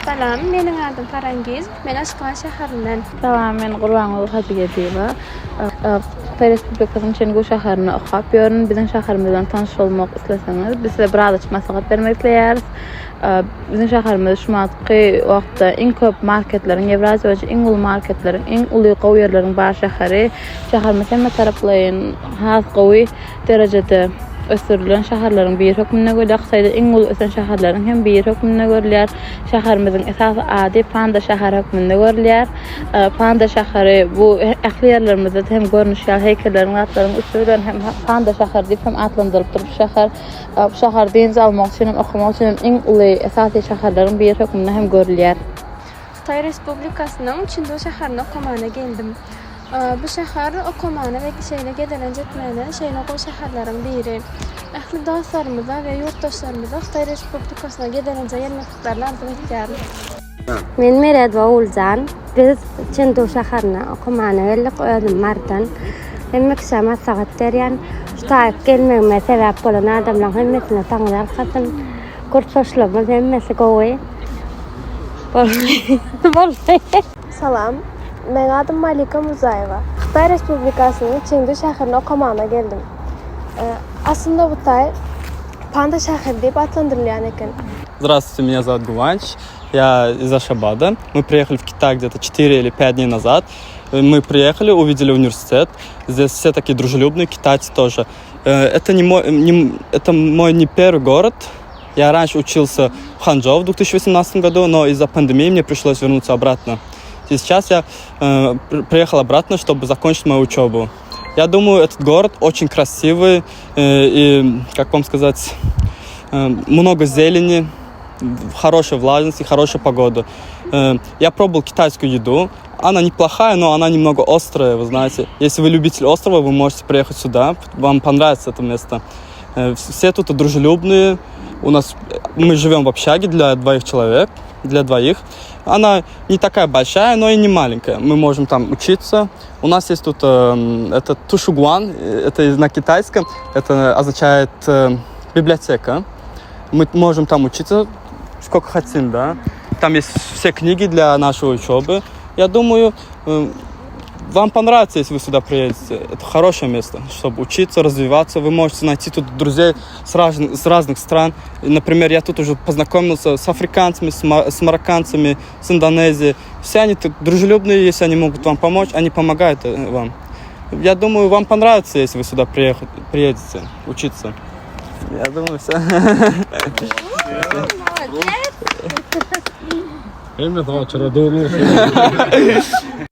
Salam, mening adım Farangiz. Men Ashkan şäherinden. Salam, men Gurbanguly Hatice. Xitay Respublikasynyň Çengu şäherini okap ýörün. Biziň şäherimizden tanyş bolmak isleseňiz, biz size biraz maslahat bermek isleýäris. Biziň şäherimiz şu wagtky wagtda iň köp marketleriň, Ewraziýa we iň uly marketleriň, iň uly gowy ýerleriň bar şäheri. Şäherimiz hem taraplaryň has gowy derejede ösürülen şäherleriň bir hökmüne göre Xitayda iň uly ösen şäherleriň hem bir hökmüne görülýär. Şäherimiziň esasy ady Panda şäher hökmünde görülýär. Panda şäheri bu ähli ýerlerimizde hem görnüşýär, heýkelleriniň atlaryň üstünden hem Panda şäher diýip hem atlandyryp durup şäher. Bu şäher deniz almak üçin, okumak üçin iň uly esasy şäherleriň bir hökmünde hem görülýär. Xitay Respublikasynyň Çindu şäherine okumana geldim. Bu şäher okumana we şeýle gedelen jetmene şeýle gowy şäherleriň biri. Ähli dostlarymyza we ýurtdaşlarymyza Xitay Respublikasyna gedelenje ýermekliklerini arzu etýäris. Men Meredwa Uljan. Biz Çindu şäherine okumana geldik özüm mardan. Hem kişama sagat berýän. Şu taýyp gelmegime sebäp bolan adamlaryň hemmesine taňlar hatyn kursaşlarymyz hemmesi gowy. Salam, men adım Malika Muzayeва. Xitay Respublikasynyň Çindu şäherine okumana geldim. Aslında bu taý Panda şäheri diýip atlandyrylýan eken. Здравствуйте, меня зовут Гуванч, я из Ашхабада. Мы приехали в Китай где-то 4 или 5 дней назад. Мы приехали, увидели университет. Здесь все такие дружелюбные, китайцы тоже. Это мой не первый город. Я раньше учился в Ханчжоу в 2018 году, но из-за пандемии мне пришлось вернуться обратно. И сейчас я приехал обратно, чтобы закончить мою учебу. Я думаю, этот город очень красивый и, как вам сказать, много зелени, хорошая влажность и хорошая погода. Я пробовал китайскую еду. Она неплохая, но она немного острая, вы знаете. Если вы любитель острова, вы можете приехать сюда. Вам понравится это место. Все тут дружелюбные. Мы живем в общаге для двоих. Она не такая большая, но и не маленькая. Мы можем там учиться. У нас есть тут это тушугуан, это на китайском, это означает библиотека. Мы можем там учиться сколько хотим, да. Там есть все книги для нашей учебы. Я думаю, вам понравится, если вы сюда приедете. Это хорошее место, чтобы учиться, развиваться. Вы можете найти тут друзей с разных стран. Например, я тут уже познакомился с африканцами, с марокканцами, с Индонезией. Все они тут дружелюбные, если они могут вам помочь, они помогают вам. Я думаю, вам понравится, если вы сюда приедете учиться. Я думаю, все. Молодец!